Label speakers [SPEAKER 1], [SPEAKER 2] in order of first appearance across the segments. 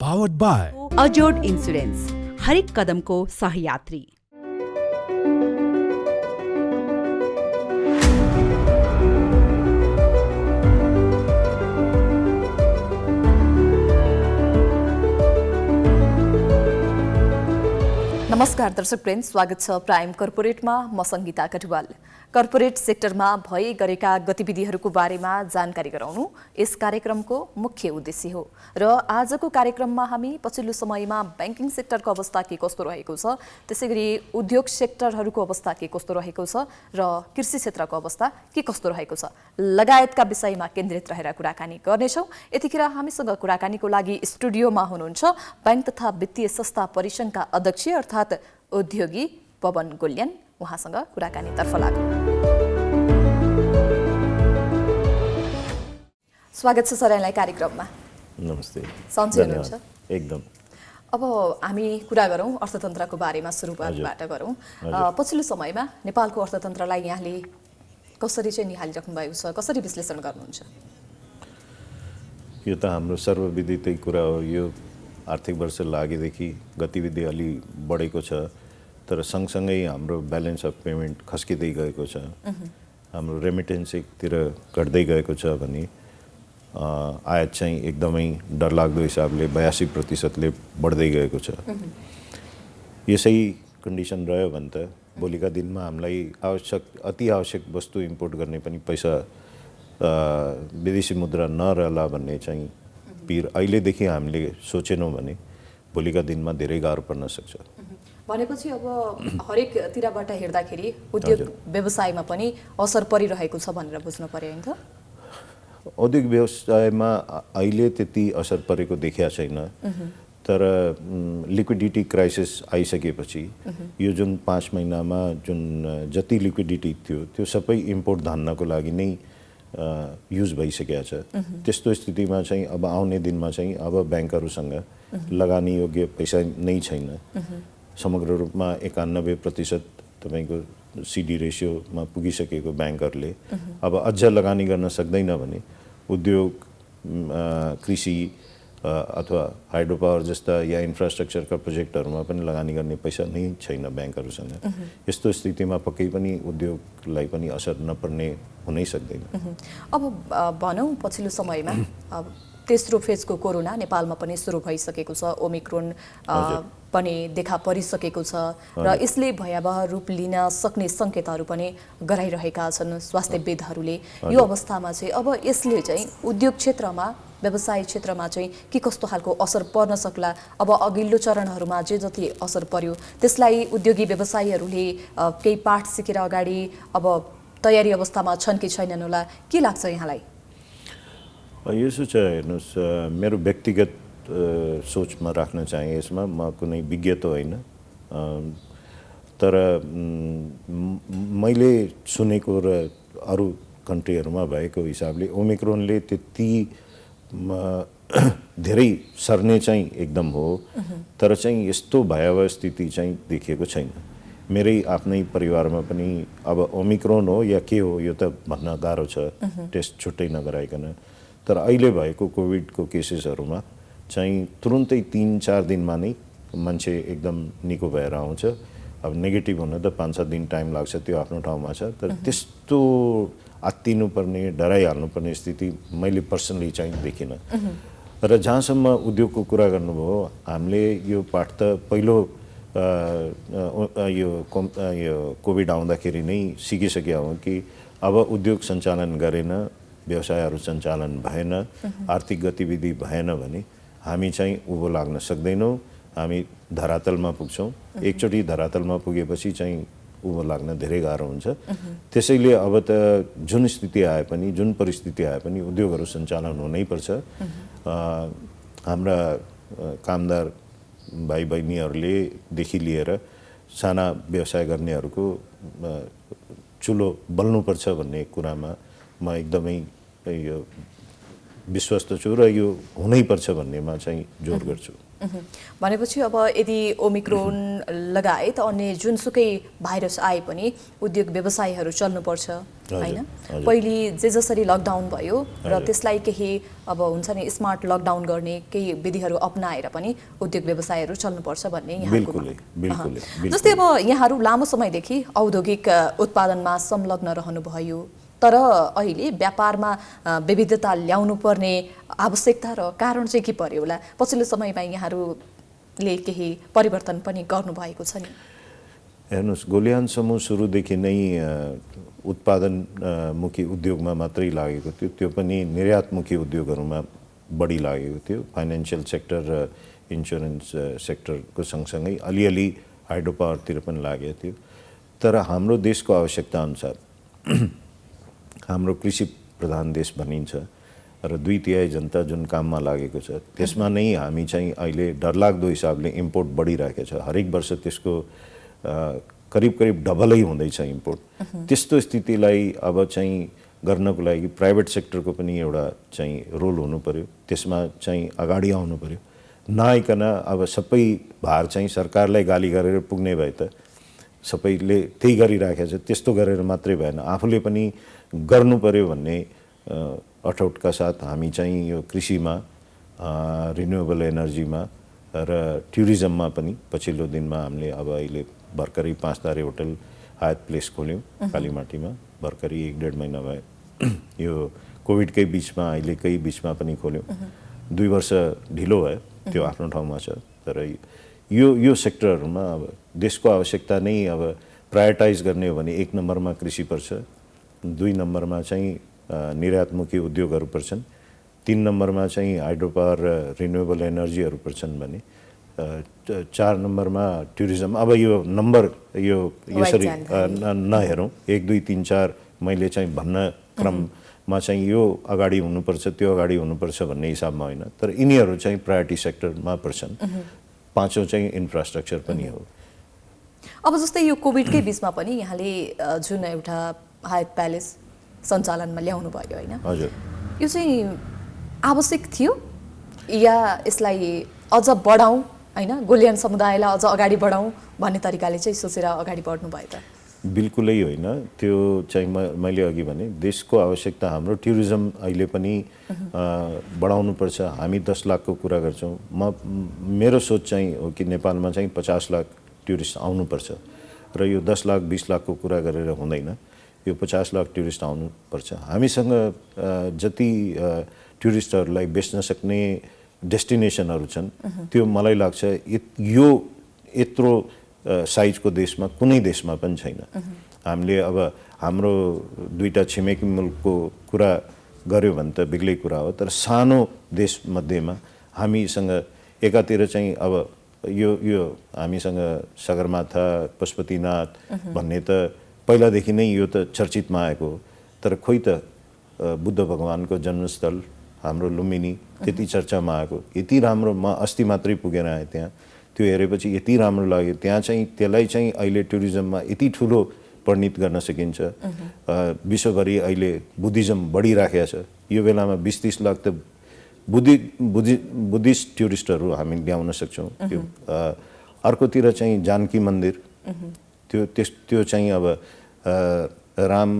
[SPEAKER 1] Powered by
[SPEAKER 2] अजोड insurance, हर एक कदम को सहयात्री।
[SPEAKER 3] नमस्कार दर्शक फ्रेन्ड, स्वागत छ प्राइम कर्पोरेटमा। म संगीता कटुवाल। कर्पोरेट सेक्टरमा भए गरेका गतिविधिहरूको बारेमा जानकारी गराउनु यस कार्यक्रमको मुख्य उद्देश्य हो। र आजको कार्यक्रममा हामी पछिल्लो समयमा बैंकिङ सेक्टरको अवस्था के कस्तो रहेको छ, त्यसैगरी उद्योग सेक्टरहरूको अवस्था के कस्तो रहेको छ र कृषि क्षेत्रको अवस्था के कस्तो रहेको छ लगायतका विषयमा केन्द्रित रहेर कुराकानी गर्नेछौँ। यतिखेर हामीसँग कुराकानीको लागि स्टुडियोमा हुनुहुन्छ बैंक तथा वित्तीय संस्था परिसंघका अध्यक्ष अर्थात् उद्योगी पवन गोल्यान। उहाँसँग कुराकानीतर्फ लागौँ। स्वागत छ सरलाई कार्यक्रममा।
[SPEAKER 4] नमस्ते।
[SPEAKER 3] सन्चै हुनुहुन्छ?
[SPEAKER 4] एकदम।
[SPEAKER 3] अब हामी कुरा गरौँ अर्थतन्त्रको बारेमा, सुरुवातबाट गरौँ। पछिल्लो समयमा नेपालको अर्थतन्त्रलाई यहाँले कसरी चाहिँ निहालिराख्नु भएको छ, कसरी विश्लेषण गर्नुहुन्छ?
[SPEAKER 4] यो त हाम्रो सर्वविदितै कुरा हो। यो आर्थिक वर्ष लागेदेखि गतिविधि अलि बढेको छ, तर सँगसँगै हाम्रो ब्यालेन्स अफ पेमेन्ट खस्किँदै गएको छ, हाम्रो रेमिटेन्सतिर घट्दै गएको छ भने आयात चाहिँ एकदमै डरलाग्दो हिसाबले 82% बढ्दै गएको छ। यसै कन्डिसन रह्यो भने त भोलिका दिनमा हामीलाई अति आवश्यक वस्तु इम्पोर्ट गर्ने पनि पैसा विदेशी मुद्रा नरहला भन्ने चाहिँ पिर अहिलेदेखि हामीले सोचेनौँ भने भोलिका दिनमा धेरै गाह्रो पर्न सक्छ।
[SPEAKER 3] भनेपछि अब हरेकतिरबाट हेर्दाखेरि उद्योग व्यवसायमा पनि असर परिरहेको छ भनेर बुझ्नु पर्यो हैन त?
[SPEAKER 4] औद्योगिक व्यवसायमा अहिले त्यति असर परेको देखिया छैन, तर लिक्विडिटी क्राइसिस आइसकेपछि यो जुन 5 महिनामा जुन जति लिक्विडिटी थियो त्यो सबै इम्पोर्ट धान्नको लागि नै युज भइसकेको छ। त्यस्तो स्थितिमा चाहिँ अब आउने दिनमा चाहिँ अब ब्याङ्कहरूसँग लगानी योग्य पैसा नै छैन। समग्र रूपमा 91% तपाईँको सिडी रेसियोमा पुगिसकेको ब्याङ्कहरूले अब अझ लगानी गर्न सक्दैन भने उद्योग, कृषि अथवा हाइड्रो पावर जस्ता या इन्फ्रास्ट्रक्चरका प्रोजेक्टहरूमा पनि लगानी गर्ने पैसा नै छैन ब्याङ्कहरूसँग। यस्तो स्थितिमा पक्कै पनि उद्योगलाई पनि असर नपर्ने हुनै सक्दैन।
[SPEAKER 3] अब भनौँ पछिल्लो समयमा तेस्रो फेजको कोरोना नेपालमा पनि सुरु भइसकेको छ, ओमिक्रोन पनि देखा परिसकेको छ र यसले भयावह रूप लिन सक्ने सङ्केतहरू पनि गराइरहेका छन् स्वास्थ्यविदहरूले। यो अवस्थामा चाहिँ अब यसले चाहिँ उद्योग क्षेत्रमा, व्यवसाय क्षेत्रमा चाहिँ के कस्तो खालको असर पर्न सक्ला? अब अघिल्लो चरणहरूमा जे जति असर पर्यो त्यसलाई उद्योगी व्यवसायीहरूले केही पाठ सिकेर अगाडि अब तयारी अवस्थामा छन् कि छैनन् होला, के लाग्छ यहाँलाई?
[SPEAKER 4] यसो छ, हेर्नुहोस्, मेरो व्यक्तिगत सोचमा राख्न चाहे यसमा म कुनै विज्ञ त होइन, तर मैले सुनेको र अरू कन्ट्रीहरूमा भएको हिसाबले ओमिक्रोनले त्यति धेरै सर्ने चाहिँ एकदम हो, तर चाहिँ यस्तो भयावह स्थिति चाहिँ देखिएको छैन। मेरै आफ्नै परिवारमा पनि अब ओमिक्रोन हो या के हो यो त भन्न गाह्रो छ, टेस्ट छुट्टै नगराइकन। तर अहिले भएको कोभिडको केसेसहरूमा चाहिँ तुरुन्तै 3-4 दिनमा नै मान्छे एकदम निको भएर आउँछ। अब नेगेटिभ हुन त 5-7 दिन टाइम लाग्छ, त्यो आफ्नो ठाउँमा छ, तर त्यस्तो आत्तिनुपर्ने, डराइहाल्नुपर्ने स्थिति मैले पर्सनली चाहिँ देखिनँ। र जहाँसम्म उद्योगको कुरा गर्नुभयो, हामीले यो पाठ त पहिलो यो कोभिड आउँदाखेरि नै सिकिसकेका हौँ कि अब उद्योग सञ्चालन गरेन, व्यवसायहरू सञ्चालन भएन, आर्थिक गतिविधि भएन भने हामी चाहिँ उँभो लाग्न सक्दैनौँ, हामी धरातलमा पुग्छौँ। एकचोटि धरातलमा पुगेपछि चाहिँ उँभो लाग्न धेरै गाह्रो हुन्छ। त्यसैले अब त जुन स्थिति आए पनि, जुन परिस्थिति आए पनि उद्योगहरू सञ्चालन हुनैपर्छ। हाम्रा कामदार भाइ बहिनीहरूले देखि लिएर साना व्यवसाय गर्नेहरूको चुलो बल्नुपर्छ भन्ने कुरामा म एकदमै यो विश्वस्त छु र यो हुनैपर्छ भन्नेमा चाहिँ जोड गर्छु।
[SPEAKER 3] भनेपछि अब यदि ओमिक्रोन लगायत अन्य जुनसुकै भाइरस आए पनि उद्योग व्यवसायहरू चल्नुपर्छ होइन। पहिले जसरी लकडाउन भयो र त्यसलाई केही अब हुन्छ नि स्मार्ट लकडाउन गर्ने केही विधिहरू अपनाएर पनि उद्योग व्यवसायहरू चल्नुपर्छ भन्ने यहाँको। जस्तै अब यहाँहरू लामो समयदेखि औद्योगिक उत्पादनमा संलग्न रहनुभयो, तर अहिले व्यापारमा विविधता ल्याउनु पर्ने आवश्यकता र कारण चाहिँ के पर्यो होला? पछिल्लो समयमा यहाँहरूले केही परिवर्तन पनि गर्नुभएको छ नि?
[SPEAKER 4] हेर्नुहोस्, गोलियान समूह सुरुदेखि नै उत्पादनमुखी उद्योगमा मात्रै लागेको थियो, त्यो पनि निर्यातमुखी उद्योगहरूमा बढी लागेको थियो। फाइनेन्सियल सेक्टर र इन्सुरेन्स सेक्टरको सँगसँगै अलिअलि हाइड्रो पावरतिर पनि लागेको थियो। तर हाम्रो देशको आवश्यकताअनुसार हाम्रो कृषि प्रधान देश भनिन्छ र 2/3 जनता जुन काममा लागेको छ त्यसमा नै हामी चाहिँ अहिले डरलाग्दो हिसाबले इम्पोर्ट बढिरहेको छ। हरेक वर्ष त्यसको करिब करिब डबलै हुँदैछ इम्पोर्ट। त्यस्तो स्थितिलाई अब चाहिँ गर्नको लागि प्राइभेट सेक्टरको पनि एउटा चाहिँ रोल हुनु पर्यो, त्यसमा चाहिँ अगाडि आउनु पर्यो। नआइकन अब सबै भार चाहिँ सरकारलाई गाली गरेर पुग्ने भए त सबैले त्यही गरिराखेको छ, त्यस्तो गरेर मात्रै भएन, आफूले पनि गर्नु पर्यो भन्ने अठोटका साथ हामी चाहिँ यो कृषिमा, रिन्युएबल एनर्जीमा र टुरिज्ममा पनि पछिल्लो दिनमा हामीले अब अहिले भर्खरै 5 तारे होटल हायत प्लेस खोल्यौँ कालीमाटीमा, भर्खरै 1-1.5 महिना भयो। यो कोभिडकै बिचमा अहिलेकै बिचमा पनि खोल्यौँ। 2 वर्ष ढिलो भयो, त्यो आफ्नो ठाउँमा छ। तर यो सेक्टरहरूमा अब देशको आवश्यकता नै अब प्रायोरिटाइज गर्ने हो भने 1 नम्बरमा कृषि पर्छ, 2 नम्बरमा चाहिँ निर्यातमुखी उद्योगहरू पर्छन्, 3 नम्बरमा चाहिँ हाइड्रो पावर र रिन्युएबल एनर्जीहरू पर्छन् भने 4 नम्बरमा टुरिज्म। अब यो नम्बर यो यसरी नहेरौँ, 1, 2, 3, 4 मैले चाहिँ भन्न क्रममा चाहिँ यो अगाडि हुनुपर्छ त्यो अगाडि हुनुपर्छ भन्ने हिसाबमा होइन, तर यिनीहरू चाहिँ प्रायोरिटी सेक्टरमा पर्छन्। 5औं चाहिँ इन्फ्रास्ट्रक्चर पनि हो।
[SPEAKER 3] अब जस्तै यो कोभिडकै बिचमा पनि यहाँले जुन एउटा हायत प्यालेस सञ्चालनमा ल्याउनु भयो होइन,
[SPEAKER 4] हजुर,
[SPEAKER 3] यो चाहिँ आवश्यक थियो या यसलाई अझ बढाउँ होइन, गोलियान समुदायलाई अझ अगाडि बढाउँ भन्ने तरिकाले चाहिँ सोचेर अगाडि बढ्नु भयो त?
[SPEAKER 4] बिल्कुलै होइन। त्यो चाहिँ मैले अघि भने देशको आवश्यकता हाम्रो टुरिज्म अहिले पनि बढाउनुपर्छ। हामी 10 लाखको कुरा गर्छौँ, मेरो सोच चाहिँ हो कि नेपालमा चाहिँ 50 लाख टुरिस्ट आउनुपर्छ र यो 10 लाख 20 लाखको कुरा गरेर हुँदैन, यो 50 लाख टुरिस्ट आउनुपर्छ। हामीसँग जति टुरिस्टहरूलाई बेच्न सक्ने डेस्टिनेसनहरू छन् त्यो मलाई लाग्छ यो यत्रो साइजको देशमा कुनै देशमा पनि छैन। हामीले अब हाम्रो 2टा छिमेकी मुलुकको कुरा गर्यो भने त बेग्लै कुरा हो, तर सानो देशमध्येमा हामीसँग एकातिर चाहिँ अब यो हामीसँग सगरमाथा, पशुपतिनाथ भन्ने त पहिलादेखि नै यो त चर्चितमा आएको हो, तर खोइ त बुद्ध भगवानको जन्मस्थल हाम्रो लुम्बिनी त्यति चर्चामा आएको, यति राम्रो। म अस्ति मात्रै पुगेर आएँ त्यहाँ, त्यो हेरेपछि यति राम्रो लाग्यो। त्यहाँ चाहिँ त्यसलाई चाहिँ अहिले टुरिज्ममा यति ठुलो परिणित गर्न सकिन्छ। विश्वभरि अहिले बुद्धिज्म बढिराखेको छ, यो बेलामा 20-30 लाख त बुद्धिस्ट टुरिस्टहरू हामी ल्याउन सक्छौँ। त्यो अर्कोतिर चाहिँ जानकी मन्दिर, त्यो चाहिँ अब राम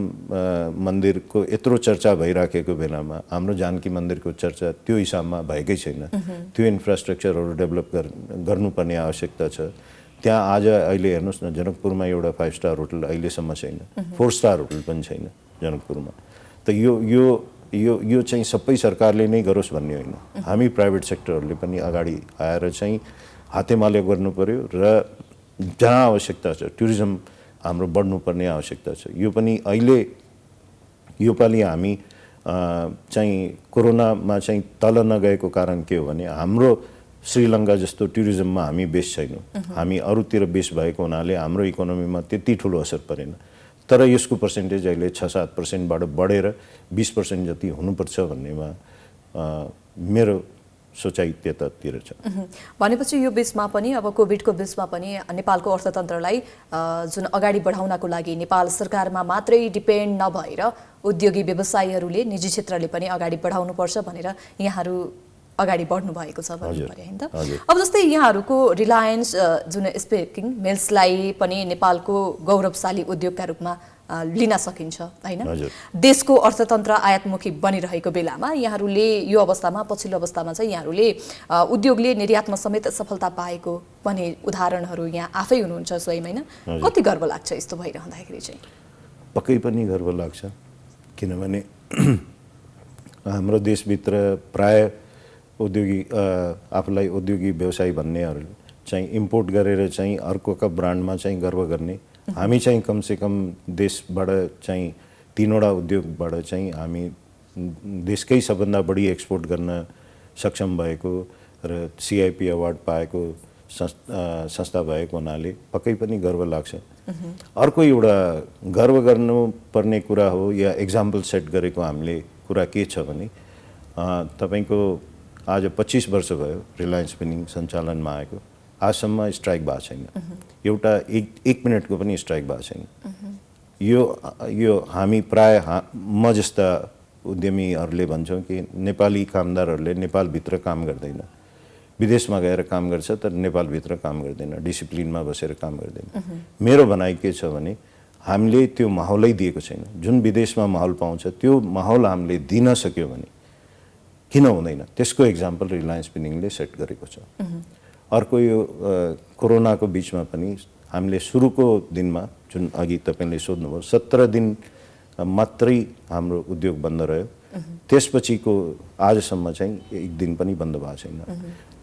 [SPEAKER 4] मन्दिरको यत्रो चर्चा भइराखेको बेलामा हाम्रो जानकी मन्दिरको चर्चा त्यो हिसाबमा भएकै छैन। त्यो इन्फ्रास्ट्रक्चरहरू डेभलप गर्नुपर्ने आवश्यकता छ। त्यहाँ आज अहिले हेर्नुहोस् न, जनकपुरमा एउटा 5 स्टार होटल अहिलेसम्म छैन, 4 स्टार होटल पनि छैन जनकपुरमा। त यो चाहिँ सबै सरकारले नै गरोस् भन्ने होइन, हामी प्राइभेट सेक्टरहरूले पनि अगाडि आएर चाहिँ हातेमालो गर्नु पर्यो र जहाँ आवश्यकता छ टुरिज्म हाम्रो बढ्नुपर्ने आवश्यकता छ। यो पनि अहिले योपालि हामी चाहिँ कोरोनामा चाहिँ तल नगएको कारण के हो भने हाम्रो श्रीलङ्का जस्तो टुरिज्ममा हामी बेस छैनौँ, हामी अरूतिर बेस भएको हुनाले हाम्रो इकोनोमीमा त्यति ठुलो असर परेन। तर यसको पर्सेन्टेज अहिले 6-7%बाट बढेर 20% जति हुनुपर्छ भन्नेमा मेरो सोचाइ त्यतातिर छ।
[SPEAKER 3] भनेपछि यो बिचमा पनि अब कोभिडको बिचमा पनि नेपालको अर्थतन्त्रलाई जुन अगाडि बढाउनको लागि नेपाल सरकारमा मात्रै डिपेन्ड नभएर उद्योगी व्यवसायीहरूले निजी क्षेत्रले पनि अगाडि बढाउनुपर्छ भनेर यहाँहरू अगाडि बढ्नु भएको छ भन्नु पर्यो हैन त। अब जस्तै यहाँहरूको रिलायन्स जुन स्पिकिङ मिल्सलाई पनि नेपालको गौरवशाली उद्योगका रूपमा लिन सकिन्छ हैन। देशको अर्थतन्त्र आयातमुखी बनिरहेको बेलामा यहाँहरूले यो अवस्थामा पछिल्लो अवस्थामा चाहिँ यहाँहरूले उद्योगले निर्यातमा समेत सफलता पाएको पनि उदाहरणहरू यहाँ आफै हुनुहुन्छ स्वयं हैन। कति गर्व लाग्छ यस्तो भइरहँदाखेरि चाहिँ?
[SPEAKER 4] पक्कै पनि गर्व लाग्छ, किनभने हाम्रो देशभित्र प्राय उद्योगी आफूलाई उद्योगी व्यवसायी भन्नेहरू चाहिँ इम्पोर्ट गरेर चाहिँ अर्कोका ब्रान्डमा चाहिँ गर्व गर्ने। हामी चाहिँ कमसेकम देशबाट चाहिँ 3वटा उद्योगबाट चाहिँ हामी देशकै सबभन्दा बढी एक्सपोर्ट गर्न सक्षम भएको र CIP अवार्ड पाएको संस्था भएको हुनाले पक्कै पनि गर्व लाग्छ। अर्को एउटा गर्व गर्नुपर्ने कुरा हो या एक्जाम्पल सेट गरेको हामीले कुरा के छ भने तपाईको आज 25 वर्ष भयो रिलायन्स स्पिनिङ सञ्चालनमा आएको, आजसम्म स्ट्राइक भएको छैन। एउटा एक मिनटको पनि स्ट्राइक भएको छैन। यो हामी प्राय म जस्ता उद्यमीहरूले भन्छौँ कि नेपाली कामदारहरूले नेपालभित्र काम गर्दैन, विदेशमा गएर काम गर्छ तर नेपालभित्र काम गर्दैन, डिसिप्लिनमा बसेर काम गर्दैन। मेरो भनाइ के छ भने हामीले त्यो माहौलै दिएको छैन। जुन विदेशमा माहौल पाउँछ त्यो माहौल हामीले दिन सक्यो भने किन हुँदैन? त्यसको एक्जाम्पल रिलायन्स स्पिनिङले सेट गरेको छ। अर्को यो कोरोनाको बिचमा पनि हामीले सुरुको दिनमा जुन अघि तपाईँले सोध्नुभयो 17 दिन मात्रै हाम्रो उद्योग बन्द रह्यो। त्यसपछिको आजसम्म चाहिँ एक दिन पनि बन्द भएको छैन।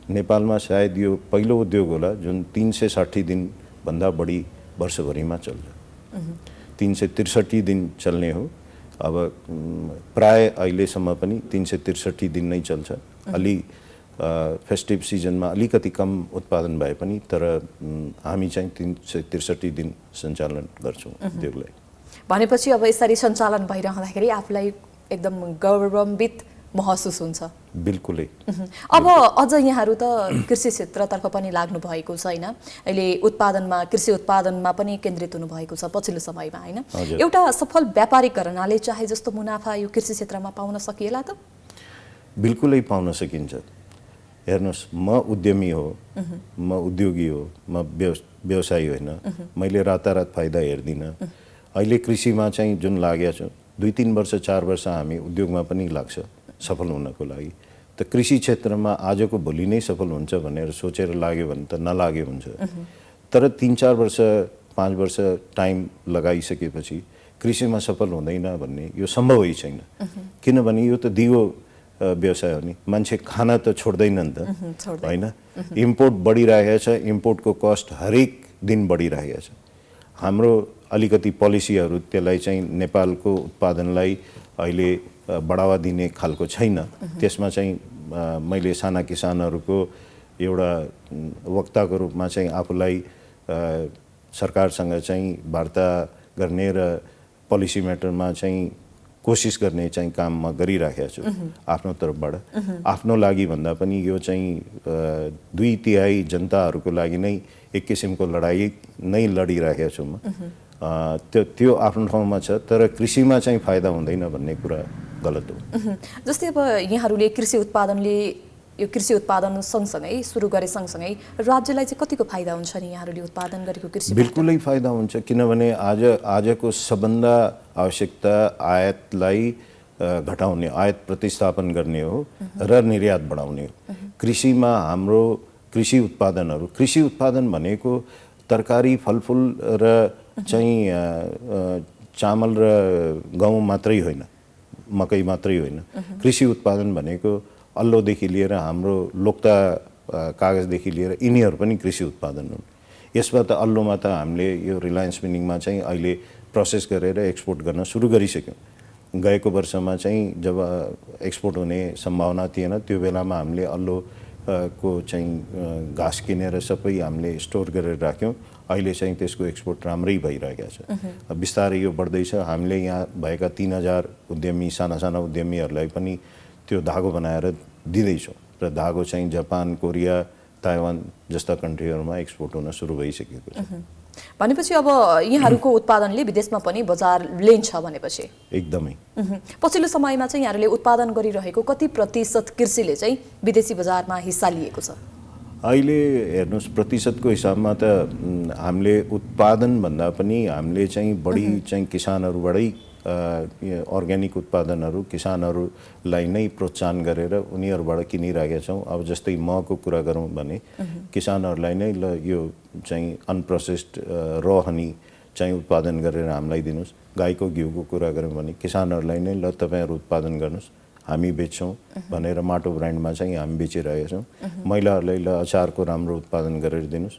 [SPEAKER 4] नेपालमा सायद यो पहिलो उद्योग होला जुन 360 दिनभन्दा बढी वर्षभरिमा चल्छ। 363 दिन चल्ने हो। अब प्राय अहिलेसम्म पनि 363 दिन नै चल्छ। अलि फेस्टिभ सिजनमा अलिकति कम उत्पादन भए पनि तर हामी चाहिँ 363 दिन सञ्चालन गर्छौँ उद्योगलाई।
[SPEAKER 3] भनेपछि अब यसरी सञ्चालन भइरहँदाखेरि आफूलाई एकदम गौरवान्वित महसुस हुन्छ।
[SPEAKER 4] बिल्कुलै।
[SPEAKER 3] अब अझ यहाँहरू त कृषि क्षेत्रतर्फ पनि लाग्नु भएको छ हैन। अहिले उत्पादनमा कृषि उत्पादनमा पनि केन्द्रित हुनु भएको छ पछिल्लो समयमा हैन। एउटा सफल व्यापारीकरणले चाहे जस्तो मुनाफा यो कृषि क्षेत्रमा पाउन सकिएला त?
[SPEAKER 4] बिल्कुलै पाउन सकिन्छ। हेर्नुहोस्, म उद्यमी हो, म उद्योगी हो, म व्यवसायी होइन। मैले रातारात फाइदा हेर्दिनँ। अहिले कृषिमा चाहिँ जुन लागेको छु 2-3 वर्ष 4 वर्ष हामी उद्योगमा पनि लाग्छ सफल हुनको लागि। त कृषि क्षेत्रमा आजको भोलि नै सफल हुन्छ भनेर सोचेर लाग्यो भने त नलागे हुन्छ। तर 3-4 वर्ष 5 वर्ष टाइम लगाइसकेपछि कृषिमा सफल हुँदैन भन्ने यो सम्भवै छैन। किनभने यो त दिगो व्यवसाय हो नि, मान्छे खाना त छोड्दैन नि त हैन। इम्पोर्ट बढिरहेको छ, इम्पोर्टको कस्ट हरेक दिन बढिरहेको छ। हाम्रो अलिकति पोलिसीहरू त्यसलाई चाहिँ नेपालको उत्पादनलाई अहिले बढावा दिने खालको छैन। त्यसमा चाहिँ मैले साना किसानहरूको एउटा वक्ताको रूपमा चाहिँ आफूलाई सरकारसँग चाहिँ वार्ता गर्ने र पोलिसी म्याटरमा चाहिँ कोसिस गर्ने चाहिँ काम म गरिराखेको छु आफ्नो तर्फबाट। आफ्नो लागि भन्दा पनि यो चाहिँ 2/3 जनताहरूको लागि नै एक किसिमको लडाई नै लडिराखेको छु म। त्यो आफ्नो ठाउँमा छ, तर कृषिमा चाहिँ फाइदा हुँदैन भन्ने कुरा गलत हो।
[SPEAKER 3] जस्तै अब यहाँहरूले यो कृषि उत्पादन सँगसँगै सुरु गरे सँगसँगै राज्यलाई चाहिँ कतिको फाइदा हुन्छ नि यहाँहरूले उत्पादन गरेको कृषि?
[SPEAKER 4] बिल्कुलै फाइदा हुन्छ, किनभने आजको सबभन्दा आवश्यकता आयातलाई घटाउने, आयात प्रतिस्थापन गर्ने हो र निर्यात बढाउने हो। कृषिमा हाम्रो कृषि उत्पादन भनेको तरकारी फलफुल र चाहिँ चामल र गहुँ मात्रै होइन, मकै मात्रै होइन। कृषि उत्पादन भनेको अल्लोदेखि लिएर हाम्रो लोक्ता कागजदेखि लिएर यिनीहरू पनि कृषि उत्पादन हुन्। यसमा त अल्लोमा त हामीले यो रिलायन्स स्पिनिङमा चाहिँ अहिले प्रोसेस गरेर एक्सपोर्ट गर्न सुरु गरिसक्यौँ। गएको वर्षमा चाहिँ जब एक्सपोर्ट हुने सम्भावना थिएन त्यो बेलामा हामीले अल्लो को चाहिँ घाँस किनेर सबै हामीले स्टोर गरेर राख्यौँ। अहिले चाहिँ त्यसको एक्सपोर्ट राम्रै भइरहेको छ। बिस्तारै यो बढ्दैछ। हामीले यहाँ भएका 3000 उद्यमी साना उद्यमीहरूलाई पनि त्यो धागो बनाएर दिँदैछौँ। र धागो चाहिँ जापान, कोरिया, ताइवान जस्ता कन्ट्रीहरूमा एक्सपोर्ट हुन सुरु भइसकेको छ।
[SPEAKER 3] भनेपछि अब यहाँहरूको उत्पादनले विदेशमा पनि बजार लिन्छ भनेपछि
[SPEAKER 4] एकदमै।
[SPEAKER 3] पछिल्लो समयमा चाहिँ यहाँहरूले उत्पादन गरिरहेको कति प्रतिशत कृषिले चाहिँ विदेशी बजारमा हिस्सा लिएको छ?
[SPEAKER 4] अहिले हेर्नुहोस्, प्रतिशतको हिसाबमा त हामीले उत्पादन भन्दा पनि हामीले चाहिँ बढी चाहिँ किसानहरूबाटै अर्ग्यानिक उत्पादनहरू किसानहरूलाई नै प्रोत्साहन गरेर उनीहरूबाट किनिरहेका छौँ। अब जस्तै महको कुरा गरौँ भने किसानहरूलाई नै ल यो चाहिँ अनप्रोसेस्ड र हनी चाहिँ उत्पादन गरेर हामीलाई दिनुहोस्। गाईको घिउको कुरा गऱ्यौँ भने किसानहरूलाई नै ल तपाईँहरू उत्पादन गर्नुहोस्, हामी बेच्छौँ भनेर माटो ब्रान्डमा चाहिँ हामी बेचिरहेका छौँ। महिलाहरूलाई ल अचारको राम्रो उत्पादन गरेर दिनुहोस्,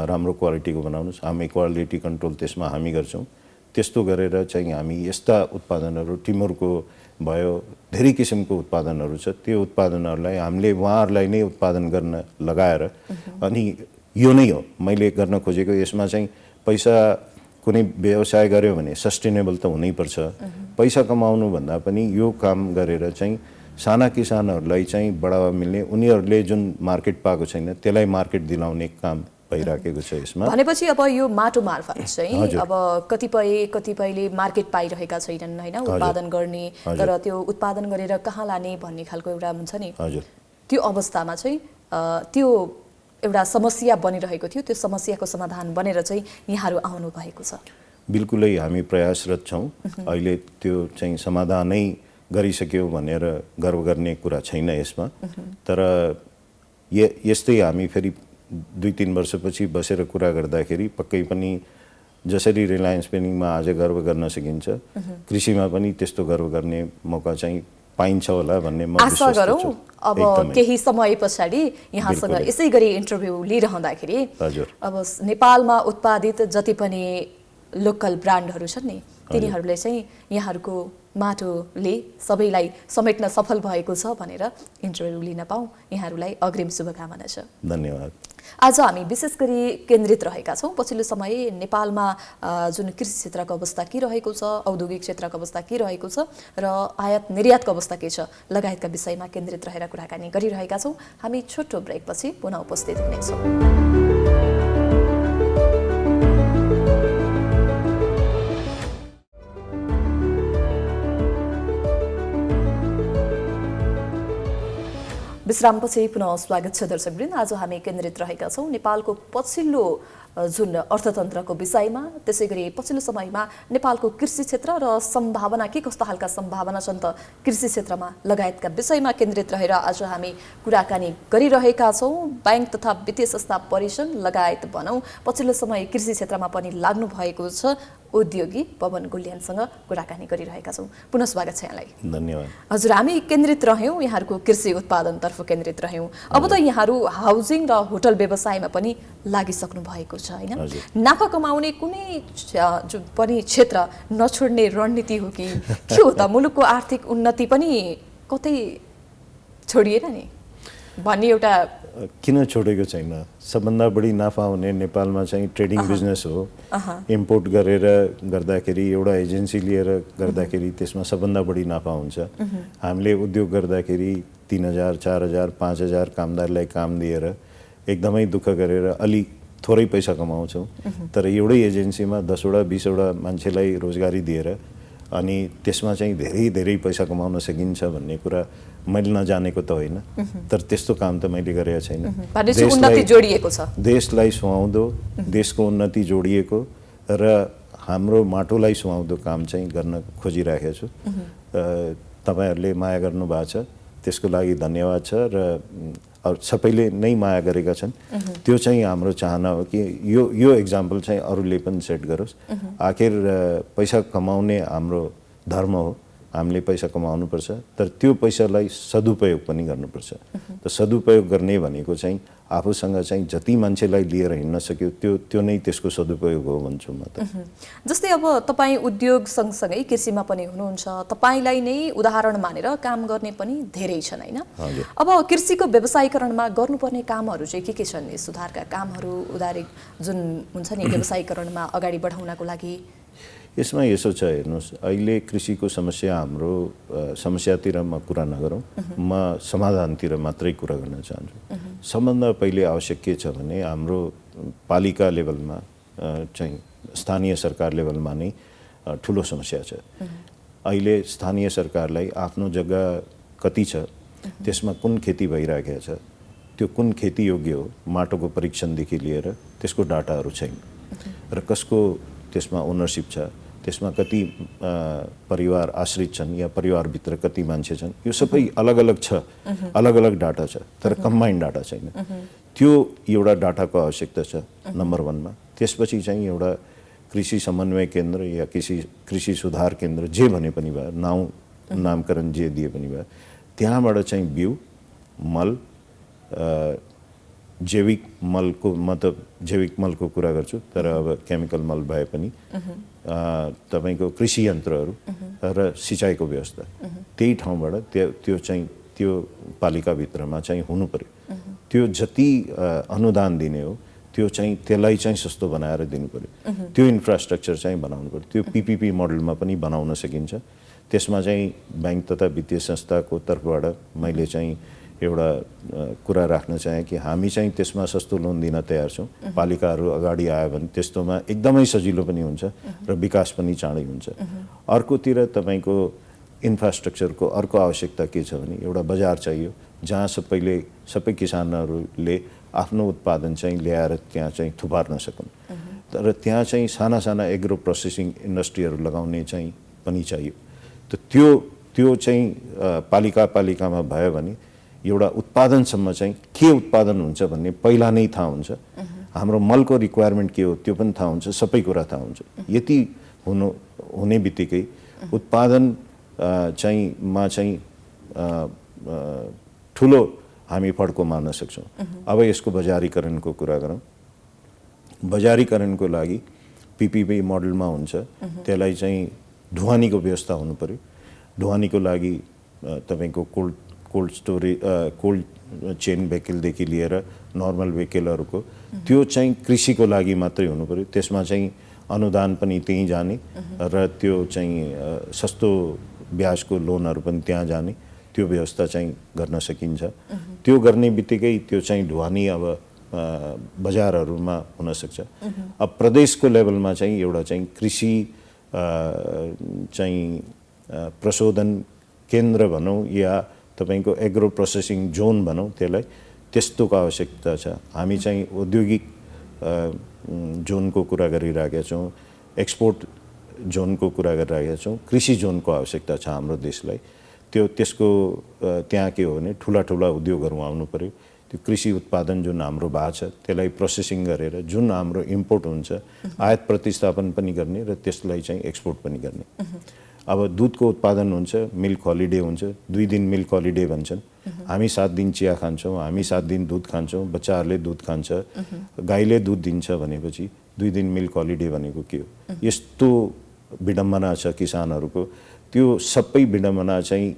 [SPEAKER 4] राम्रो क्वालिटीको बनाउनुहोस्, हामी क्वालिटी कन्ट्रोल त्यसमा हामी गर्छौँ। त्यस्तो गरेर चाहिँ हामी यस्ता उत्पादनहरू टिमुरको भयो, धेरै किसिमको उत्पादनहरू छ, त्यो उत्पादनहरूलाई हामीले उहाँहरूलाई नै उत्पादन गर्न लगाएर अनि यो नै हो मैले गर्न खोजेको। यसमा चाहिँ पैसा कुनै व्यवसाय गर्यो भने सस्टेनेबल त हुनैपर्छ। पैसा कमाउनु भन्दा पनि यो काम गरेर चाहिँ साना किसानहरूलाई चाहिँ बढावा मिल्ने, उनीहरूले जुन मार्केट पाएको छैन त्यसलाई मार्केट दिलाउने काम भइराखेको छ यसमा।
[SPEAKER 3] भनेपछि अब यो माटो मार्फत चाहिँ अब कतिपयले मार्केट पाइरहेका छैनन् हैन उत्पादन गर्ने, तर त्यो उत्पादन गरेर कहाँ लाने भन्ने खालको एउटा हुन्छ नि, त्यो अवस्थामा चाहिँ त्यो एउटा समस्या बनिरहेको थियो। त्यो समस्याको समाधान बनेर चाहिँ यहाँहरू आउनु भएको छ?
[SPEAKER 4] बिल्कुलै हामी प्रयासरत छौँ। अहिले त्यो चाहिँ समाधानै गरिसक्यो भनेर गर्व गर्ने कुरा छैन यसमा। तर यस्तै हामी फेरि 2-3 वर्षपछि बसेर कुरा गर्दाखेरि पक्कै पनि जसरी रिलायन्स स्पिनिङमा आज गर्व गर्न सकिन्छ, कृषिमा पनि त्यस्तो गर्व गर्ने मौका चाहिँ पाइन्छ होला भन्ने म विश्वास गर्छु।
[SPEAKER 3] आशा गरौँ अब केही समय पछाडि यहाँसँग यसै गरी इन्टरभ्यू लिइरहँदाखेरि अब नेपालमा उत्पादित जति पनि लोकल ब्रान्डहरू छन् नि तिनीहरूले चाहिँ यहाँहरूको माटोले सबैलाई समेट्न सफल भएको छ भनेर इन्टरभ्यू लिन पाऊँ, यहाँहरूलाई अग्रिम शुभकामना छ।
[SPEAKER 4] धन्यवाद।
[SPEAKER 3] आज हामी विशेष गरी केन्द्रित रहेका छौँ पछिल्लो समय नेपालमा जुन कृषि क्षेत्रको अवस्था के रहेको छ, औद्योगिक क्षेत्रको अवस्था के रहेको छ र आयात निर्यातको अवस्था के छ लगायतका विषयमा केन्द्रित रहेर कुराकानी गरिरहेका छौँ। हामी छोटो ब्रेकपछि पुनः उपस्थित हुनेछौँ। विश्रामपछि पुनः स्वागत छ दर्शकवृन्द। आज हामी केन्द्रित रहेका छौँ नेपालको पछिल्लो जुन अर्थतन्त्रको विषयमा, त्यसै गरी पछिल्लो समयमा नेपालको कृषि क्षेत्र र सम्भावना के कस्ता खालका सम्भावना छन् त कृषि क्षेत्रमा लगायतका विषयमा केन्द्रित रहेर आज हामी कुराकानी गरिरहेका छौँ। बैंक तथा वित्तीय संस्था परिसर लगायत भनौँ पछिल्लो समय कृषि क्षेत्रमा पनि लाग्नु भएको छ उद्योगी पवन गुल्यानसँग कुराकानी गरिरहेका छौँ। पुनः स्वागत छ यहाँलाई।
[SPEAKER 4] धन्यवाद। हजुर,
[SPEAKER 3] हामी केन्द्रित रह्यौँ यहाँहरूको कृषि उत्पादनतर्फ केन्द्रित रह्यौँ। अब त यहाँहरू हाउसिङ र होटल व्यवसायमा पनि लागिसक्नु भएको छ हैन? नाफा कमाउने कुनै पनि क्षेत्र नछोड्ने रणनीति हो कि के हो त? मुलुकको आर्थिक उन्नति पनि कतै छोडिएन नि भन्ने एउटा
[SPEAKER 4] किन छोडेको छैन? सबभन्दा बढी नाफा हुने नेपालमा चाहिँ ट्रेडिङ बिजनेस हो। इम्पोर्ट गरेर गर्दाखेरि एउटा एजेन्सी लिएर गर्दाखेरि त्यसमा सबभन्दा बढी नाफा हुन्छ। हामीले उद्योग गर्दाखेरि 3000, 4000, 5000 कामदारलाई काम दिएर एकदमै दुःख गरेर अलि थोरै पैसा कमाउँछौँ। तर एउटै एजेन्सीमा 10वटा 20वटा मान्छेलाई रोजगारी दिएर अनि त्यसमा चाहिँ धेरै धेरै पैसा कमाउन सकिन्छ भन्ने कुरा मैले नजानेको त होइन, तर त्यस्तो काम त मैले गरेको छैन। देशलाई सुहाउँदो, देशको उन्नति जोडिएको र हाम्रो माटोलाई सुहाउँदो काम चाहिँ गर्न खोजिरहेको छु। तपाईँहरूले माया गर्नुभएको छ, त्यसको लागि धन्यवाद छ र सबैले नै माया गरेका छन्। त्यो चाहिँ हाम्रो चाहना हो कि यो एक्जाम्पल चाहिँ अरूले पनि सेट गरोस्। आखिर पैसा कमाउने हाम्रो धर्म हो, हामीले पैसा कमाउनुपर्छ, तर त्यो पैसालाई सदुपयोग पनि गर्नुपर्छ। त सदुपयोग गर्ने भनेको चाहिँ आफूसँग चाहिँ जति मान्छेलाई लिएर हिँड्न सक्यो त्यो नै त्यसको सदुपयोग हो भन्छु म त।
[SPEAKER 3] जस्तै अब तपाईँ उद्योग सँगसँगै कृषिमा पनि हुनुहुन्छ, तपाईँलाई नै उदाहरण मानेर काम गर्ने पनि धेरै छन् हैन? अब कृषिको व्यवसायीकरणमा गर्नुपर्ने कामहरू चाहिँ के छन्? सुधारका कामहरू उदाहरण जुन हुन्छ नि व्यवसायीकरणमा अगाडि बढाउनको लागि
[SPEAKER 4] यसमा यसो छ हेर्नुहोस्, अहिले कृषिको समस्या हाम्रो समस्यातिर म कुरा नगरौँ, म समाधानतिर मात्रै कुरा गर्न चाहन्छु। सबभन्दा पहिले आवश्यक के छ भने हाम्रो पालिका लेभलमा चाहिँ स्थानीय सरकार लेभलमा नै ठुलो समस्या छ। अहिले स्थानीय सरकारलाई आफ्नो जग्गा कति छ, त्यसमा कुन खेती भइरहेको छ, त्यो कुन खेती योग्य हो, माटोको परीक्षणदेखि लिएर त्यसको डाटाहरू छैन र कसको त्यसमा ओनरसिप छ, त्यसमा कति परिवार आश्रित छन् या परिवारभित्र कति मान्छे छन्, यो सबै अलग अलग छ, अलग अलग डाटा छ तर कम्बाइन्ड डाटा छैन। त्यो एउटा डाटाको आवश्यकता छ नम्बर 1 मा। त्यसपछि चाहिँ एउटा कृषि समन्वय केन्द्र या कृषि सुधार केन्द्र जे भने पनि भयो, नामकरण जे दिए पनि भयो, त्यहाँबाट चाहिँ बिउ, मल, जैविक मलको मतलब जैविक मलको कुरा गर्छु, तर अब केमिकल मल भए पनि तपाईको कृषि यन्त्रहरू र सिँचाइको व्यवस्था त्यही ठाउँबाट त्यो चाहिँ त्यो पालिकाभित्रमा चाहिँ हुनु पर्यो। त्यो जति अनुदान दिने हो त्यो चाहिँ त्यसलाई चाहिँ सस्तो बनाएर दिनु पर्यो। त्यो इन्फ्रास्ट्रक्चर चाहिँ बनाउनु पर्यो। त्यो पीपीपी मोडलमा पनि बनाउन सकिन्छ। त्यसमा चाहिँ बैंक तथा वित्तीय संस्थाको तर्फबाट मैले चाहिँ एउटा कुरा राख्न चाहे कि हामी चाहिँ त्यसमा सस्तो लोन दिन तयार छौँ। पालिकाहरू अगाडि आयो भने त्यस्तोमा एकदमै सजिलो पनि हुन्छ र विकास पनि चाँडै हुन्छ। अर्कोतिर तपाईको इन्फ्रास्ट्रक्चरको अर्को आवश्यकता के छ भने एउटा बजार चाहियो जहाँ सबै किसानहरूले आफ्नो उत्पादन चाहिँ ल्याएर त्यहाँ चाहिँ थुपार्न सकुन्। तर त्यहाँ चाहिँ साना एग्रो प्रोसेसिङ इन्डस्ट्रीहरू लगाउने चाहिँ पनि चाहियो। त त्यो चाहिँ पालिकामा भयो भने एउटा उत्पादनसम्म चाहिँ के उत्पादन हुन्छ भन्ने पहिला नै थाहा हुन्छ। हाम्रो मलको रिक्वायरमेन्ट के हो त्यो पनि थाहा हुन्छ, सबै कुरा थाहा हुन्छ। यति हुने बित्तिकै उत्पादन चाहिँ ठुलो हामी फड्को मार्न सक्छौँ। अब यसको बजारीकरणको कुरा गरौँ। बजारीकरणको लागि पीपीपी मोडलमा हुन्छ, त्यसलाई चाहिँ ढुवानीको व्यवस्था हुनु पर्यो। ढुवानीको लागि तपाईको कोल्ड चेन भेहिकलदेखि लिएर नर्मल भेहिकलहरूको त्यो चाहिँ कृषिको लागि मात्रै हुनु पर्यो। त्यसमा चाहिँ अनुदान पनि त्यहीँ जाने र त्यो चाहिँ सस्तो ब्याजको लोनहरू पनि त्यहाँ जाने, त्यो व्यवस्था चाहिँ गर्न सकिन्छ। त्यो गर्ने बित्तिकै त्यो चाहिँ ढुवानी अब बजारहरूमा हुन सक्छ। अब प्रदेशको लेभलमा चाहिँ एउटा चाहिँ कृषि चाहिँ प्रशोधन केन्द्र भनौँ या तपाईको एग्रो प्रोसेसिङ जोन भनौँ, त्यसलाई त्यस्तोको आवश्यकता छ। हामी चाहिँ औद्योगिक जोनको कुरा गरिरहेका छौँ, एक्सपोर्ट जोनको कुरा गरिरहेका छौँ, कृषि जोनको आवश्यकता छ हाम्रो देशलाई। त्यसको त्यहाँ के हो भने ठुला उद्योगहरू आउनु पर्यो। त्यो कृषि उत्पादन जुन हाम्रो भएको छ त्यसलाई प्रोसेसिङ गरेर जुन हाम्रो इम्पोर्ट हुन्छ आयात प्रतिस्थापन पनि गर्ने र त्यसलाई चाहिँ एक्सपोर्ट पनि गर्ने। अब दुधको उत्पादन हुन्छ, मिल्क हलिडे हुन्छ, 2 दिन मिल्क हलिडे भन्छन्। हामी 7 दिन चिया खान्छौँ, हामी 7 दिन दुध खान्छौँ, बच्चाहरूले दुध खान्छ, गाईले दुध दिन्छ भनेपछि 2 दिन मिल्क हलिडे भनेको के हो? यस्तो विडम्बना छ किसानहरूको। त्यो सबै विडम्बना चाहिँ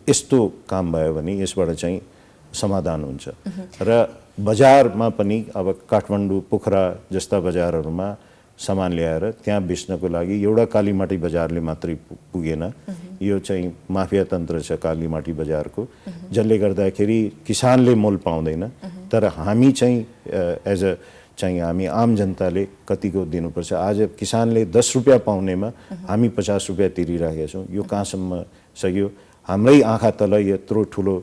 [SPEAKER 4] यस्तो काम भयो भने यसबाट चाहिँ समाधान हुन्छ। र बजारमा पनि अब काठमाडौँ, पोखरा जस्ता बजारहरूमा सामान ल्याएर त्यहाँ बेच्नको लागि एउटा कालीमाटी बजारले मात्रै पुगेन। यो चाहिँ माफिया तन्त्र छ कालीमाटी बजारको, जसले गर्दाखेरि किसानले मोल पाउँदैन। तर हामी चाहिँ एज अ चाहिँ हामी आम जनताले कतिको दिनुपर्छ? आज किसानले 10 रुपियाँ पाउनेमा हामी 50 रुपियाँ तिरिरहेका छौँ। यो कहाँसम्म सक्यो? हाम्रै आँखा तल यत्रो ठुलो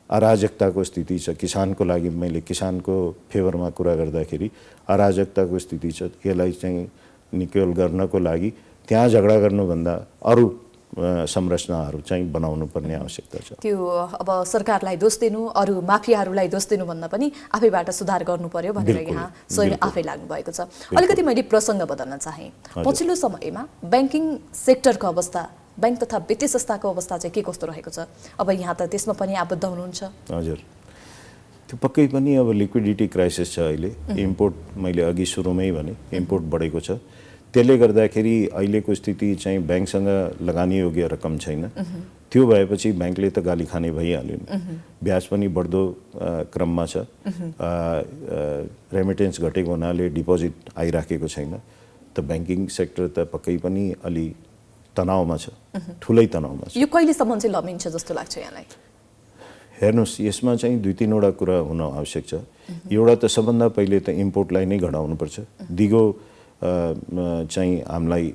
[SPEAKER 4] अराजकताको स्थिति छ। किसानको लागि मैले किसानको फेभरमा कुरा गर्दाखेरि अराजकताको स्थिति छ। यसलाई चाहिँ निकेल गर्नको लागि त्यहाँ झगडा गर्नुभन्दा अरू संरचनाहरू चाहिँ बनाउनु पर्ने आवश्यकता छ।
[SPEAKER 3] त्यो अब सरकारलाई दोष दिनु, अरू माफियाहरूलाई दोष दिनु भन्दा पनि आफैबाट सुधार गर्नु पर्यो भनेर यहाँ स्वयं आफै लाग्नु भएको छ। अलिकति मैले प्रसङ्ग बदल्न चाहे। पछिल्लो समयमा ब्याङ्किङ सेक्टरको अवस्था, बैंक तथा वित्तीय संस्थाको अवस्था चाहिँ के कस्तो रहेको छ? अब यहाँ त त्यसमा पनि आबद्ध हुनुहुन्छ।
[SPEAKER 4] हजुर, त्यो पक्कै पनि अब लिक्विडिटी क्राइसिस छ अहिले। इम्पोर्ट मैले अघि सुरुमै भने इम्पोर्ट बढेको छ। त्यसले गर्दाखेरि अहिलेको स्थिति चाहिँ ब्याङ्कसँग लगानी योग्य रकम छैन। त्यो भएपछि ब्याङ्कले त गाली खाने भइहाल्यो नि। ब्याज पनि बढ्दो क्रममा छ। रेमिटेन्स घटेको हुनाले डिपोजिट आइराखेको छैन। त ब्याङ्किङ सेक्टर त पक्कै पनि अलि तनावमा छ, ठुलै तनावमा छ।
[SPEAKER 3] यो कहिलेसम्म चाहिँ लमिन्छ जस्तो लाग्छ यहाँलाई?
[SPEAKER 4] हेर्नुहोस्, यसमा चाहिँ 2-3वटा कुरा हुन आवश्यक छ। एउटा त सबभन्दा पहिले त इम्पोर्टलाई नै घटाउनुपर्छ। दिगो चाहिँ हामीलाई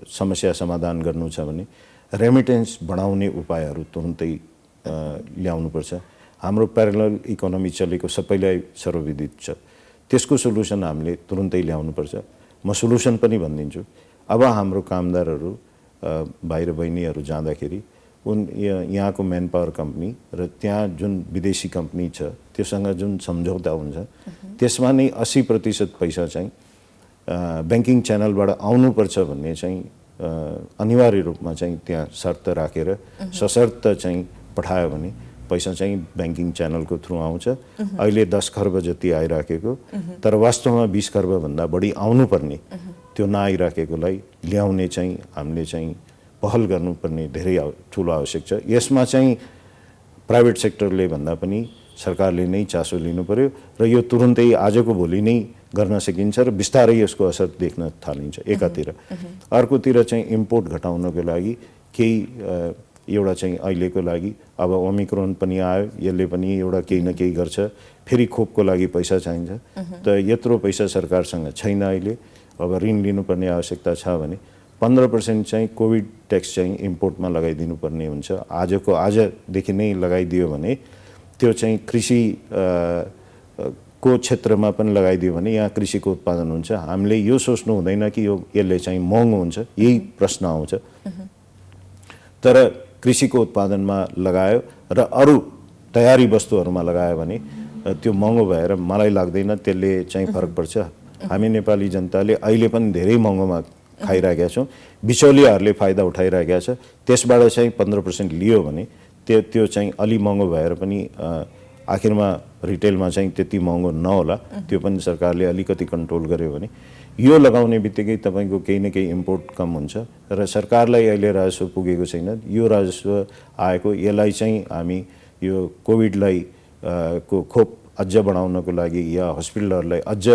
[SPEAKER 4] समस्या समाधान गर्नु छ भने रेमिटेन्स बढाउने उपायहरू तुरुन्तै ल्याउनुपर्छ। हाम्रो प्यारलल इकोनोमी चलेको सबैलाई सर्वविदित छ, त्यसको सोल्युसन हामीले तुरुन्तै ल्याउनुपर्छ। म सोल्युसन पनि भनिदिन्छु। अब हाम्रो कामदारहरू बाहिर बहिनीहरू जाँदाखेरि यहाँको म्यान पावर कम्पनी र त्यहाँ जुन विदेशी कम्पनी छ त्योसँग जुन सम्झौता हुन्छ त्यसमा नै 80% पैसा चाहिँ ब्याङ्किङ च्यानलबाट आउनुपर्छ भन्ने चाहिँ अनिवार्य रूपमा चाहिँ त्यहाँ शर्त राखेर सशर्त चाहिँ पठायो भने पैसा चाहिँ ब्याङ्किङ च्यानलको थ्रु आउँछ। अहिले 10 खर्ब जति आइराखेको, तर वास्तवमा 20 खर्बभन्दा बढी आउनुपर्ने त्यो नआइराखेकोलाई ल्याउने चाहिँ हामीले चाहिँ पहल गर्नुपर्ने धेरै ठुलो आवश्यक छ। यसमा चाहिँ प्राइभेट सेक्टरले भन्दा पनि सरकारले नै चासो लिनु पर्यो र यो तुरुन्तै आजको भोलि नै गर्न सकिन्छ र बिस्तारै यसको असर देख्न थालिन्छ एकातिर। अर्कोतिर चाहिँ इम्पोर्ट घटाउनको लागि केही एउटा चाहिँ अहिलेको लागि अब ओमिक्रोन पनि आयो, यसले पनि एउटा केही न केही गर्छ। फेरि खोपको लागि पैसा चाहिन्छ, त यत्रो पैसा सरकारसँग छैन अहिले। अब ऋण लिनुपर्ने आवश्यकता छ भने 15% चाहिँ कोभिड ट्याक्स चाहिँ इम्पोर्टमा लगाइदिनु पर्ने हुन्छ। आजदेखि नै लगाइदियो भने त्यो चाहिँ कृषि को क्षेत्रमा पनि लगाइदियो भने यहाँ कृषिको उत्पादन हुन्छ। हामीले यो सोच्नु हुँदैन कि यसले चाहिँ महँगो हुन्छ, यही प्रश्न आउँछ। तर कृषिको उत्पादनमा लगायो र अरू तयारी वस्तुहरूमा लगायो भने त्यो महँगो भएर मलाई लाग्दैन त्यसले चाहिँ फरक पर्छ। हामी नेपाली जनताले अहिले पनि धेरै महँगोमा खाइरहेका छौँ, बिचौलियाहरूले फाइदा उठाइरहेका छ। त्यसबाट चाहिँ 15% लियो भने त्यो चाहिँ अलि महँगो भएर पनि आखिरमा रिटेलमा चाहिँ त्यति महँगो नहोला। त्यो पनि सरकारले अलिकति कन्ट्रोल गर्यो भने यो लगाउने बित्तिकै तपाईँको केही न केही इम्पोर्ट कम हुन्छ र सरकारलाई अहिले राजस्व पुगेको छैन। यो राजस्व आएको यसलाई चाहिँ हामी यो कोभिडलाई को खोप अझ बढाउनको लागि या हस्पिटलहरूलाई अझ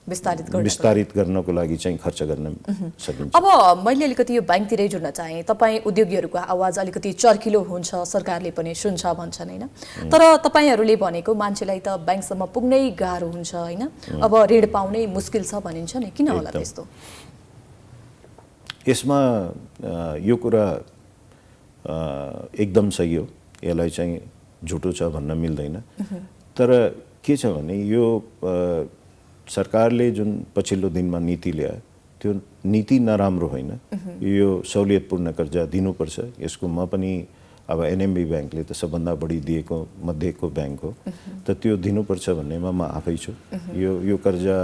[SPEAKER 4] विस्तारित गर्नको लागि चाहिँ खर्च गर्न सकिन्छ।
[SPEAKER 3] अब मैले अलिकति यो ब्याङ्कतिरै जुड्न चाहेँ। तपाईँ उद्योगीहरूको आवाज अलिकति चर्किलो हुन्छ, सरकारले पनि सुन्छ भन्छन् होइन, तर तपाईँहरूले भनेको मान्छेलाई त ब्याङ्कसम्म पुग्नै गाह्रो हुन्छ होइन, अब ऋण पाउनै मुस्किल छ भनिन्छ नि, किन होला त्यस्तो?
[SPEAKER 4] यसमा यो कुरा एकदम सही हो, यसलाई चाहिँ झुटो छ भन्न मिल्दैन। तर के छ भने यो सरकारले जुन पछिल्लो दिनमा नीति ल्यायो त्यो नीति नराम्रो होइन। यो सहुलियतपूर्ण कर्जा दिनुपर्छ, यसको म पनि अब एनएमबी ब्याङ्कले त सबभन्दा बढी दिएको मध्येको ब्याङ्क हो, त त्यो दिनुपर्छ भन्नेमा म आफै छु। यो कर्जा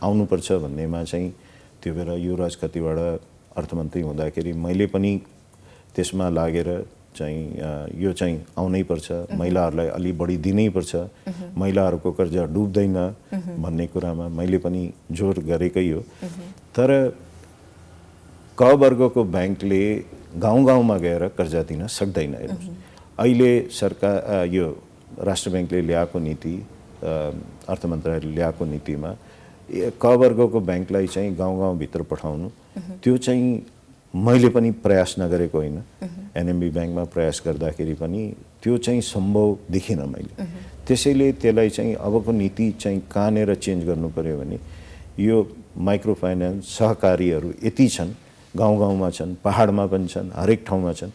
[SPEAKER 4] आउनुपर्छ भन्नेमा चाहिँ त्यो बेला युवराज खतीबाट अर्थमन्त्री हुँदाखेरि मैले पनि त्यसमा लागेर चाहिँ यो चाहिँ आउनै पर्छ, महिलाहरूलाई अलि बढी दिनै पर्छ, महिलाहरूको कर्जा डुब्दैन भन्ने कुरामा मैले पनि जोड गरेकै हो। तर क वर्गको ब्याङ्कले गाउँ गाउँमा गएर कर्जा दिन सक्दैन। हेर्नुहोस्, अहिले सरकार यो राष्ट्र ब्याङ्कले ल्याएको नीति, अर्थ मन्त्रालयले ल्याएको नीतिमा क वर्गको ब्याङ्कलाई चाहिँ गाउँ गाउँभित्र पठाउनु, त्यो चाहिँ मैले पनि प्रयास नगरेको होइन। एनएमबी ब्याङ्कमा प्रयास गर्दाखेरि पनि त्यो चाहिँ सम्भव देखिनँ मैले। त्यसैले त्यसलाई चाहिँ अबको नीति चाहिँ कहाँनिर चेन्ज गर्नु पर्यो भने यो माइक्रो फाइनेन्स सहकारीहरू यति छन्, गाउँ गाउँमा छन्, पहाडमा पनि छन्, हरेक ठाउँमा छन्।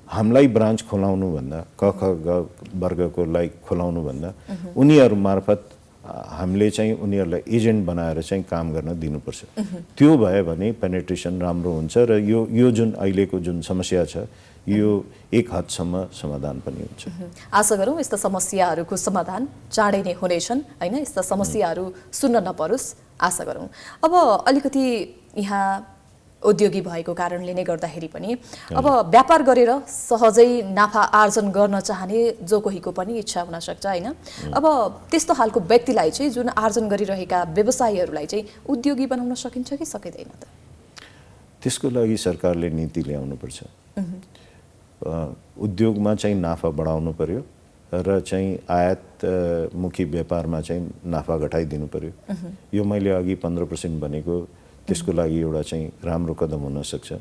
[SPEAKER 4] हामीलाई ब्रान्च खोलाउनुभन्दा क ख ग वर्गकोलाई खोलाउनुभन्दा उनीहरू मार्फत हामीले चाहिँ उनीहरूलाई एजेन्ट बनाएर चाहिँ काम गर्न दिनुपर्छ। त्यो भयो भने पेनिट्रेसन राम्रो हुन्छ र यो जुन अहिलेको जुन समस्या छ यो एक हदसम्म समाधान पनि हुन्छ।
[SPEAKER 3] आशा गरौँ यस्ता समस्याहरूको समाधान चाँडै नै हुनेछन् होइन, यस्ता समस्याहरू सुन्न नपरोस् आशा गरौँ। अब अलिकति यहाँ उद्योगी भएको कारणले नै गर्दाखेरि पनि अब व्यापार गरेर सहजै नाफा आर्जन गर्न चाहने जो कोहीको पनि इच्छा हुन सक्छ होइन। अब त्यस्तो खालको व्यक्तिलाई चाहिँ जुन आर्जन गरिरहेका व्यवसायीहरूलाई चाहिँ उद्योगी बनाउन सकिन्छ कि सकिँदैन त?
[SPEAKER 4] त्यसको लागि सरकारले नीति ल्याउनुपर्छ। उद्योगमा चाहिँ नाफा बढाउनु पर्यो र चाहिँ आयात मुखी व्यापारमा चाहिँ नाफा घटाइदिनु पर्यो। यो मैले अघि 15% भनेको त्यसको लागि एउटा चाहिँ राम्रो कदम हुन सक्छ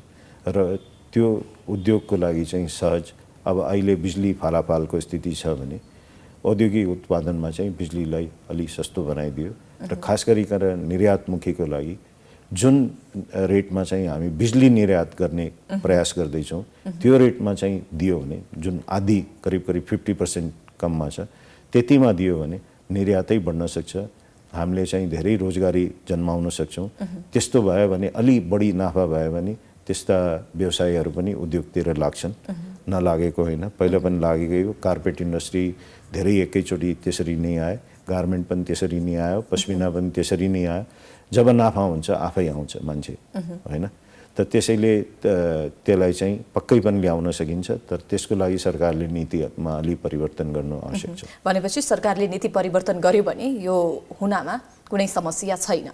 [SPEAKER 4] र त्यो उद्योगको लागि चाहिँ सहज। अब अहिले बिजुली फालाफालको स्थिति छ भने औद्योगिक उत्पादनमा चाहिँ बिजुलीलाई अलि सस्तो बनाइदियो र खास गरिकन निर्यातमुखीको लागि जुन रेटमा चाहिँ हामी बिजुली निर्यात गर्ने प्रयास गर्दैछौँ त्यो रेटमा चाहिँ दियो भने जुन आधी करिब 50% कममा छ त्यतिमा दियो भने निर्यातै बढ्न सक्छ। हामीले चाहिँ धेरै रोजगारी जन्माउन सक्छौँ। त्यस्तो भयो भने अलि बढी नाफा भयो भने त्यस्ता व्यवसायीहरू पनि उद्योगतिर लाग्छन्। नलागेको होइन, पहिला पनि लागेकै हो। कार्पेट इन्डस्ट्री धेरै एकैचोटि त्यसरी नै आयो, गार्मेन्ट पनि त्यसरी नै आयो, पश्मिना पनि त्यसरी नै आयो। जब नाफा हुन्छ आफै आउँछ मान्छे, होइन? त त्यसैले त्यसलाई चाहिँ पक्कै पनि ल्याउन सकिन्छ, तर त्यसको लागि सरकारले नीतिमा अलि परिवर्तन गर्नु आवश्यक छ।
[SPEAKER 3] भनेपछि सरकारले नीति परिवर्तन गर्यो भने यो हुनामा कुनै समस्या छैन।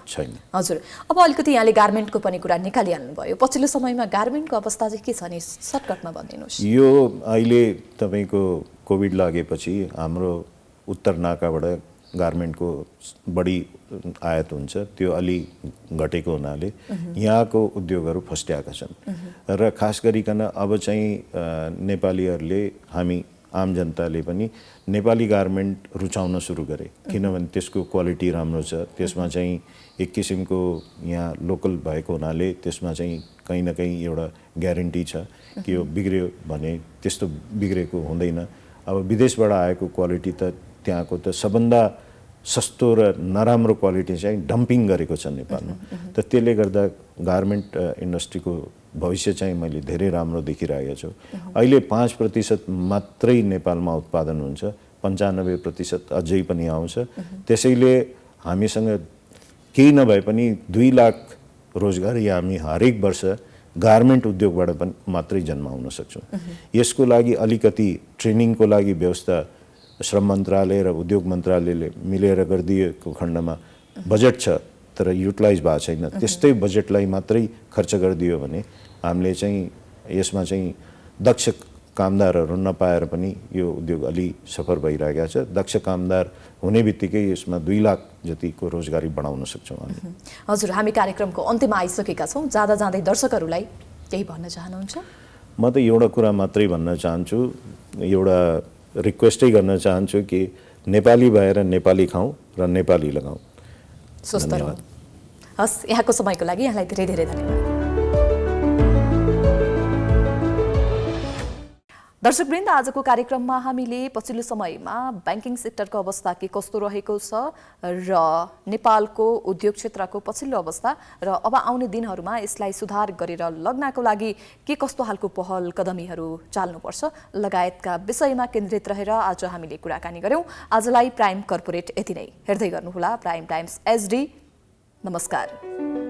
[SPEAKER 3] हजुर, अब अलिकति यहाँले गार्मेन्टको पनि कुरा निकालिहाल्नु भयो। पछिल्लो समयमा गार्मेन्टको अवस्था चाहिँ के छ नि, सर्टकटमा भनिदिनुहोस्।
[SPEAKER 4] यो अहिले तपाईँको कोभिड लागेपछि हाम्रो उत्तर नाकाबाट गार्मेन्टको बढी आयात हुन्छ, त्यो अलि घटेको हुनाले यहाँको उद्योगहरू फस्ट्याएका छन् र खास गरिकन अब चाहिँ नेपालीहरूले, हामी आम जनताले पनि नेपाली गार्मेन्ट रुचाउन सुरु गरे, किनभने त्यसको क्वालिटी राम्रो छ। त्यसमा चाहिँ एक किसिमको यहाँ लोकल भएको हुनाले त्यसमा चाहिँ कहीँ न कहीँ एउटा ग्यारेन्टी छ कि यो बिग्रियो भने त्यस्तो बिग्रेको हुँदैन। अब विदेशबाट आएको क्वालिटी त त्यहाँको त सबभन्दा सस्तो र नराम्रो क्वालिटी चाहिँ डम्पिङ गरेको छ नेपालमा। त त्यसले गर्दा गार्मेन्ट इन्डस्ट्रीको भविष्य चाहिँ मैले धेरै राम्रो देखिरहेको छु। अहिले 5% मात्रै नेपालमा उत्पादन हुन्छ, 95% अझै पनि आउँछ। त्यसैले हामीसँग केही नभए पनि 2 लाख रोजगारी हामी हरेक वर्ष गार्मेन्ट उद्योगबाट पनि मात्रै जन्माउन सक्छौँ। यसको लागि अलिकति ट्रेनिङको लागि व्यवस्था श्रम मन्त्रालय र उद्योग मन्त्रालयले मिलेर गरिदिएको खण्डमा बजेट छ, तर युटिलाइज भएको छैन। त्यस्तै बजेटलाई मात्रै खर्च गरिदियो भने हामीले चाहिँ यसमा चाहिँ दक्ष कामदारहरू नपाएर पनि यो उद्योग अलि सफल भइरहेको छ। दक्ष कामदार हुने बित्तिकै यसमा 2 लाख जतिको रोजगारी बढाउन सक्छौँ हामी।
[SPEAKER 3] हजुर, हामी कार्यक्रमको अन्त्यमा आइसकेका छौँ। जाँदा जाँदै दर्शकहरूलाई केही भन्न चाहनुहुन्छ?
[SPEAKER 4] म त एउटा कुरा मात्रै भन्न चाहन्छु, एउटा रिक्वेस्टै गर्न चाहन्छु कि नेपाली भएर नेपाली खाउँ र नेपाली लगाउँ।
[SPEAKER 3] स्वस्थ रहौँ। हस्, यहाँको समयको लागि यहाँलाई धेरै धेरै धन्यवाद। दर्शकवृन्द, आजको कार्यक्रममा हामीले पछिल्लो समयमा ब्याङ्किङ सेक्टरको अवस्था के कस्तो रहेको छ र नेपालको उद्योग क्षेत्रको पछिल्लो अवस्था र अब आउने दिनहरूमा यसलाई सुधार गरेर लग्नको लागि के कस्तो खालको पहल कदमीहरू चाल्नुपर्छ लगायतका विषयमा केन्द्रित रहेर आज हामीले कुराकानी गर्यौं। आजलाई प्राइम कर्पोरेट यति नै। हेर्दै गर्नुहोला प्राइम टाइम्स एचडी। नमस्कार।